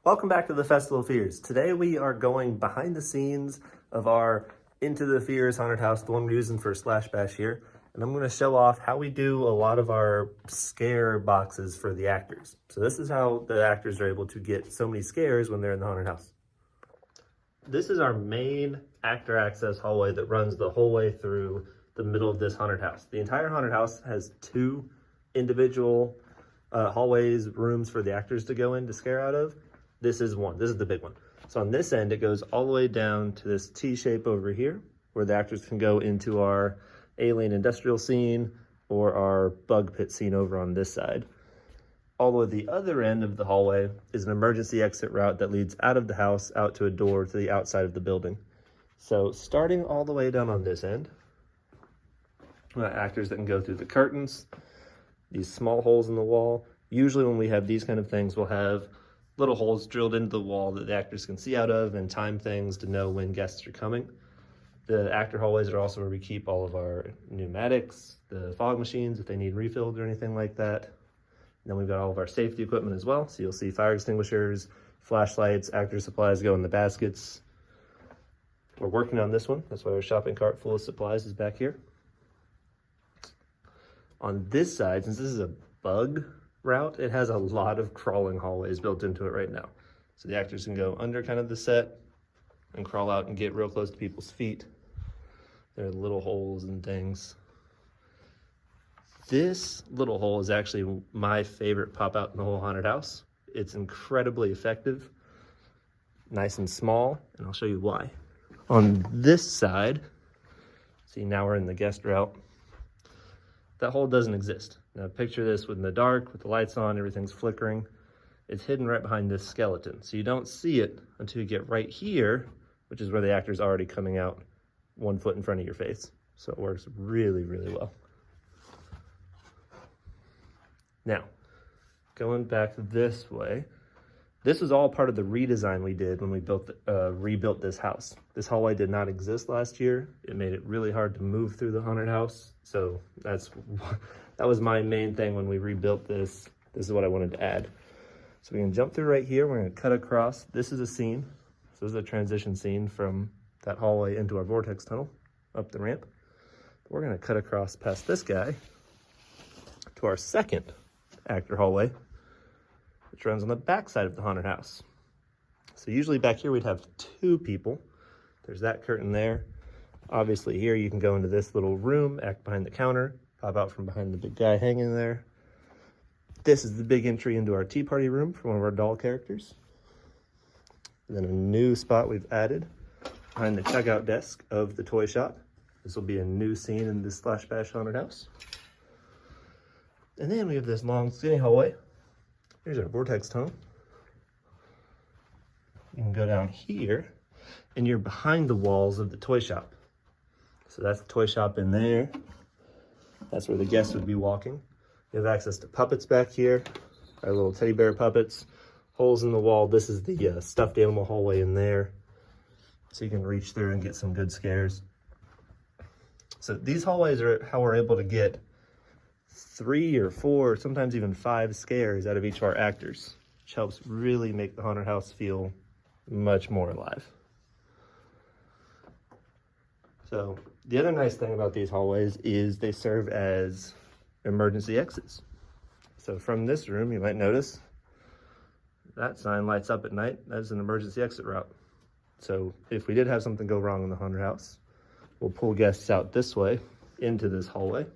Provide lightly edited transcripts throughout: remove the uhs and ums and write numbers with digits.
Welcome back to the Festival of Fears. Today we are going behind the scenes of our Into the Fears haunted house, the one we're using for Slash Bash here. And I'm going to show off how we do a lot of our scare boxes for the actors. So this is how the actors are able to get so many scares when they're in the haunted house. This is our main actor access hallway that runs the whole way through the middle of this haunted house. The entire haunted house has two individual hallways, rooms for the actors to go in to scare out of. This is one. This is the big one. So on this end, it goes all the way down to this T shape over here, where the actors can go into our alien industrial scene or our bug pit scene over on this side. All the way the other end of the hallway is an emergency exit route that leads out of the house, out to a door to the outside of the building. So starting all the way down on this end, we got actors that can go through the curtains, these small holes in the wall. Usually when we have these kind of things, we'll have little holes drilled into the wall that the actors can see out of and time things to know when guests are coming. The actor hallways are also where we keep all of our pneumatics, the fog machines if they need refilled or anything like that. And then we've got all of our safety equipment as well. So you'll see fire extinguishers, flashlights, actor supplies go in the baskets. We're working on this one. That's why our shopping cart full of supplies is back here. On this side, since this is a bug route, it has a lot of crawling hallways built into it right now. So the actors can go under kind of the set and crawl out and get real close to people's feet. There are little holes and things. This little hole is actually my favorite pop out in the whole haunted house. It's incredibly effective, nice and small, and I'll show you why. On this side, see now we're in the guest route, that hole doesn't exist. Now picture this in the dark with the lights on, everything's flickering. It's hidden right behind this skeleton. So you don't see it until you get right here, which is where the actor's already coming out 1 foot in front of your face. So it works really, really well. Now, going back this way, this was all part of the redesign we did when we rebuilt this house. This hallway did not exist last year. It made it really hard to move through the haunted house. So that was my main thing when we rebuilt this. This is what I wanted to add. So we can jump through right here. We're gonna cut across. This is a scene. So this is a transition scene from that hallway into our vortex tunnel, up the ramp. We're gonna cut across past this guy to our second actor hallway, which runs on the back side of the haunted house. So usually back here we'd have two people. There's that curtain there. Obviously here you can go into this little room, act behind the counter, pop out from behind the big guy hanging there. This is the big entry into our tea party room for one of our doll characters. And then a new spot we've added behind the checkout desk of the toy shop. This will be a new scene in this Slash Bash haunted house. And then we have this long skinny hallway. Here's our vortex tunnel. You can go down here and you're behind the walls of the toy shop. So that's the toy shop in there. That's where the guests would be walking. You have access to puppets back here, our little teddy bear puppets, holes in the wall. This is the stuffed animal hallway in there. So you can reach through and get some good scares. So these hallways are how we're able to get 3 or 4, sometimes even 5 scares out of each of our actors, which helps really make the haunted house feel much more alive. So the other nice thing about these hallways is they serve as emergency exits. So from this room, you might notice that sign lights up at night. That's an emergency exit route. So if we did have something go wrong in the haunted house, we'll pull guests out this way into this hallway,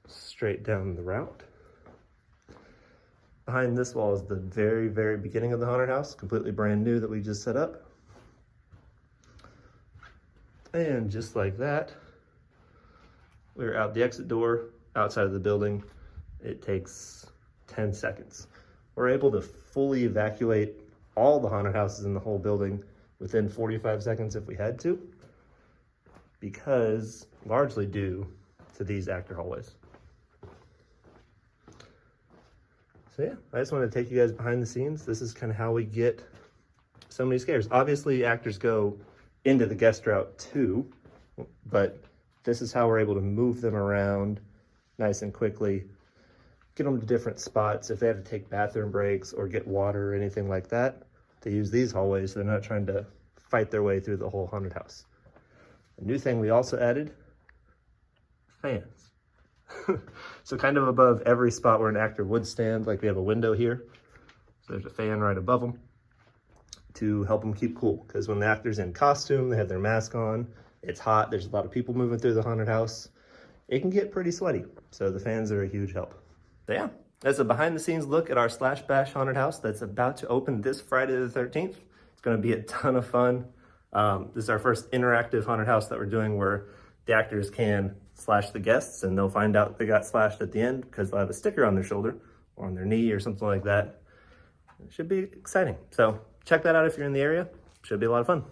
straight down the route. Behind this wall is the very, very beginning of the haunted house, completely brand new that we just set up. And just like that, we're out the exit door, outside of the building. It takes 10 seconds. We're able to fully evacuate all the haunted houses in the whole building within 45 seconds if we had to, because largely due to these actor hallways. So yeah, I just wanted to take you guys behind the scenes. This is kind of how we get so many scares. Obviously, actors go into the guest route too, but this is how we're able to move them around nice and quickly get them to different spots if they have to take bathroom breaks or get water or anything like that, to use these hallways so they're not trying to fight their way through the whole haunted house. A new thing we also added, fans. So kind of above every spot where an actor would stand, like we have a window here. So there's a fan right above them to help them keep cool. Because when the actor's in costume, they have their mask on, it's hot, there's a lot of people moving through the haunted house. It can get pretty sweaty. So the fans are a huge help. So yeah, that's a behind the scenes look at our Slash Bash haunted house that's about to open this Friday the 13th. It's gonna be a ton of fun. This is our first interactive haunted house that we're doing where the actors can slash the guests and they'll find out they got slashed at the end because they'll have a sticker on their shoulder or on their knee or something like that. It should be exciting. So check that out if you're in the area. Should be a lot of fun.